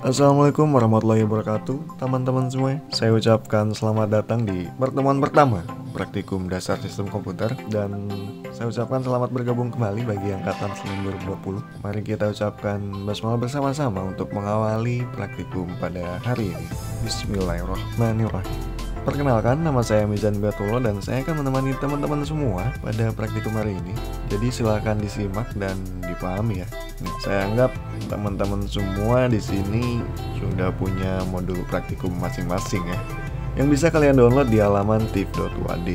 Assalamualaikum warahmatullahi wabarakatuh. Teman-teman semua, saya ucapkan selamat datang di pertemuan pertama Praktikum Dasar Sistem Komputer. Dan saya ucapkan selamat bergabung kembali bagi angkatan 2020. Mari kita ucapkan basmalah bersama-sama untuk mengawali praktikum pada hari ini. Bismillahirrahmanirrahim. Perkenalkan, nama saya Mizan Batullah dan saya akan menemani teman-teman semua pada praktikum hari ini. Jadi silakan disimak dan dipahami ya. Saya anggap teman-teman semua di sini sudah punya modul praktikum masing-masing ya, yang bisa kalian download di halaman tif.wad.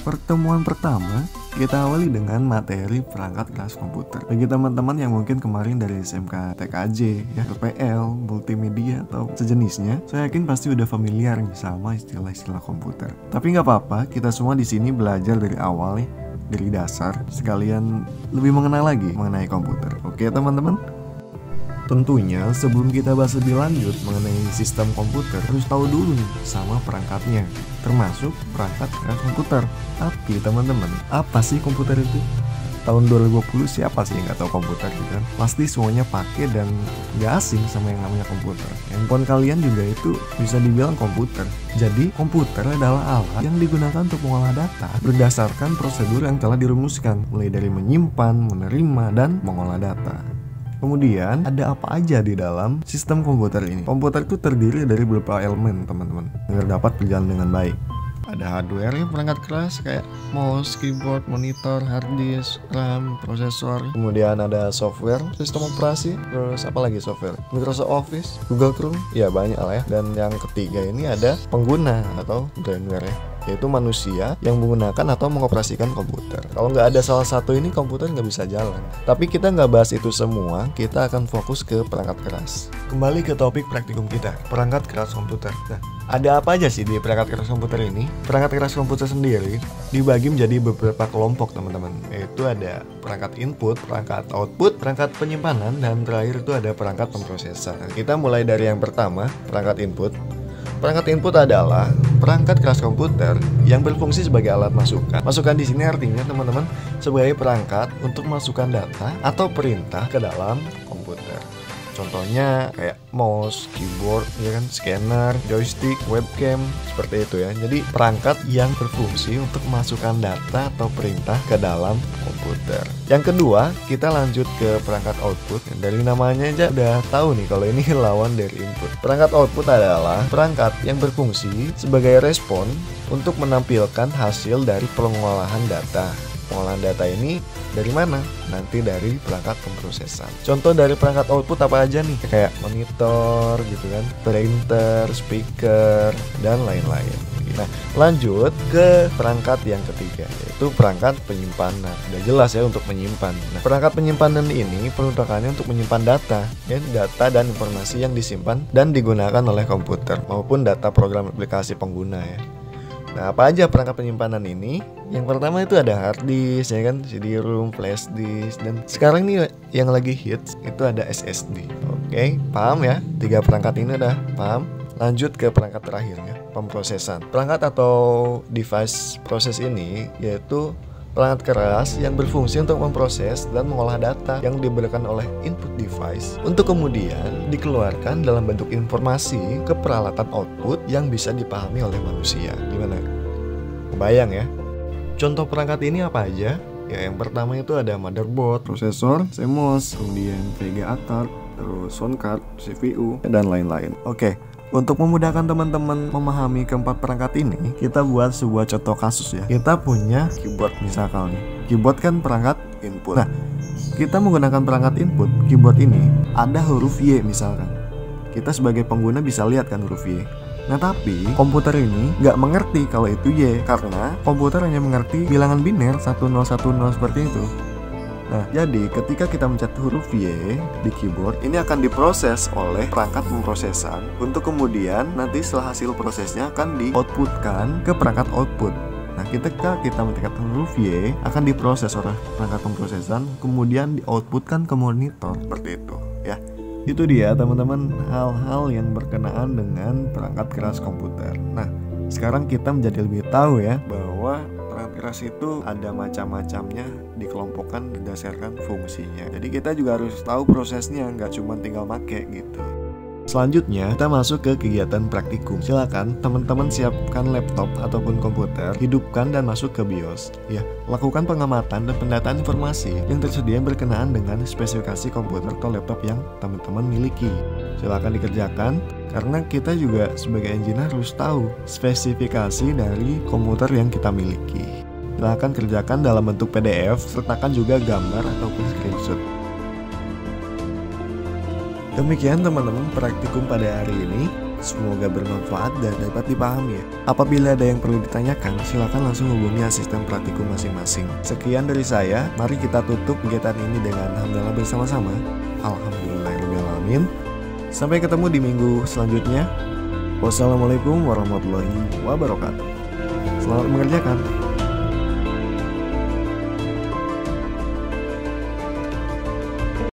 Pertemuan pertama kita awali dengan materi perangkat keras komputer. Bagi teman-teman yang mungkin kemarin dari SMK TKJ, ya, PPL, multimedia atau sejenisnya, saya yakin pasti udah familiar nih sama istilah-istilah komputer. Tapi nggak apa-apa, kita semua di sini belajar dari awal nih, dari dasar, sekalian lebih mengenal lagi mengenai komputer. Oke teman-teman? Tentunya sebelum kita bahas lebih lanjut mengenai sistem komputer, harus tahu dulu nih sama perangkatnya, termasuk perangkat keras komputer. Tapi teman-teman, apa sih komputer itu? Tahun 2020 siapa sih yang nggak tahu komputer gitu kan? Pasti semuanya pakai dan nggak asing sama yang namanya komputer. Handphone kalian juga itu bisa dibilang komputer. Jadi komputer adalah alat yang digunakan untuk mengolah data berdasarkan prosedur yang telah dirumuskan, mulai dari menyimpan, menerima, dan mengolah data. Kemudian ada apa aja di dalam sistem komputer ini? Komputer itu terdiri dari beberapa elemen teman-teman agar dapat berjalan dengan baik. Ada hardware yang perangkat keras kayak mouse, keyboard, monitor, hard disk, RAM, prosesor. Kemudian ada software, sistem operasi, terus apa lagi software? Microsoft Office, Google Chrome, ya banyak lah ya. Dan yang ketiga ini ada pengguna atau brainware ya, yaitu manusia yang menggunakan atau mengoperasikan komputer. Kalau nggak ada salah satu ini, komputer nggak bisa jalan. Tapi kita nggak bahas itu semua, kita akan fokus ke perangkat keras. Kembali ke topik praktikum kita, perangkat keras komputer. Nah, ada apa aja sih di perangkat keras komputer ini? Perangkat keras komputer sendiri dibagi menjadi beberapa kelompok teman-teman, yaitu ada perangkat input, perangkat output, perangkat penyimpanan, dan terakhir itu ada perangkat pemrosesan. Nah, kita mulai dari yang pertama, perangkat input. Perangkat input adalah perangkat keras komputer yang berfungsi sebagai alat masukan. Masukan di sini artinya teman-teman sebagai perangkat untuk masukkan data atau perintah ke dalam komputer. Contohnya kayak mouse, keyboard, ya kan, scanner, joystick, webcam, seperti itu ya. Jadi perangkat yang berfungsi untuk masukkan data atau perintah ke dalam komputer. Yang kedua, kita lanjut ke perangkat output. Dari namanya aja udah tahu nih kalau ini lawan dari input. Perangkat output adalah perangkat yang berfungsi sebagai respon untuk menampilkan hasil dari pengolahan data. Pengolahan data ini dari mana? Nanti dari perangkat pemrosesan. Contoh dari perangkat output apa aja nih? Kayak monitor gitu kan, printer, speaker, dan lain-lain. Nah, lanjut ke perangkat yang ketiga, yaitu perangkat penyimpanan. Udah jelas ya untuk menyimpan. Nah, perangkat penyimpanan ini peruntukannya untuk menyimpan data, ya, data dan informasi yang disimpan dan digunakan oleh komputer maupun data program aplikasi pengguna ya. Nah, apa aja perangkat penyimpanan ini? Yang pertama itu ada hard disk, ya kan, CD-ROM, flash disk, dan sekarang nih yang lagi hits itu ada SSD. Oke, paham ya? Tiga perangkat ini udah paham? Lanjut ke perangkat terakhirnya, pemrosesan. Perangkat atau device proses ini yaitu perangkat keras yang berfungsi untuk memproses dan mengolah data yang diberikan oleh input device untuk kemudian dikeluarkan dalam bentuk informasi ke peralatan output yang bisa dipahami oleh manusia. Gimana? Kebayang ya? Contoh perangkat ini apa aja? Ya, yang pertama itu ada motherboard, prosesor, CMOS, kemudian VGA card, terus sound card, CPU, dan lain-lain. Oke. Untuk memudahkan teman-teman memahami keempat perangkat ini, kita buat sebuah contoh kasus ya. Kita punya keyboard misalkan nih. Keyboard kan perangkat input. Nah, kita menggunakan perangkat input keyboard ini ada huruf Y misalkan. Kita sebagai pengguna bisa lihat kan huruf Y. Nah, tapi komputer ini nggak mengerti kalau itu Y, karena komputer hanya mengerti bilangan biner 1010 seperti itu. Nah, jadi ketika kita mencet huruf Y di keyboard, ini akan diproses oleh perangkat pemrosesan untuk kemudian nanti setelah hasil prosesnya akan di-outputkan ke perangkat output. Nah, ketika kita mencet huruf Y akan diproses oleh perangkat pemrosesan, kemudian di-outputkan ke monitor seperti itu ya. Itu dia teman-teman hal-hal yang berkenaan dengan perangkat keras komputer. Nah, sekarang kita menjadi lebih tahu ya bahwa perangkat keras itu ada macam-macamnya, dikelompokkan berdasarkan fungsinya. Jadi kita juga harus tahu prosesnya, nggak cuma tinggal make gitu. Selanjutnya, kita masuk ke kegiatan praktikum. Silakan teman-teman siapkan laptop ataupun komputer, hidupkan dan masuk ke BIOS. Ya, lakukan pengamatan dan pendataan informasi yang tersedia berkenaan dengan spesifikasi komputer atau laptop yang teman-teman miliki. Silakan dikerjakan, karena kita juga sebagai engineer harus tahu spesifikasi dari komputer yang kita miliki. Silakan kerjakan dalam bentuk PDF, sertakan juga gambar ataupun screenshot. Demikian teman-teman praktikum pada hari ini, semoga bermanfaat dan dapat dipahami ya. Apabila ada yang perlu ditanyakan, silakan langsung hubungi asisten praktikum masing-masing. Sekian dari saya, mari kita tutup kegiatan ini dengan hamdalah bersama-sama. Alhamdulillahirrahmanirrahim. Sampai ketemu di minggu selanjutnya. Wassalamualaikum warahmatullahi wabarakatuh. Selamat mengerjakan.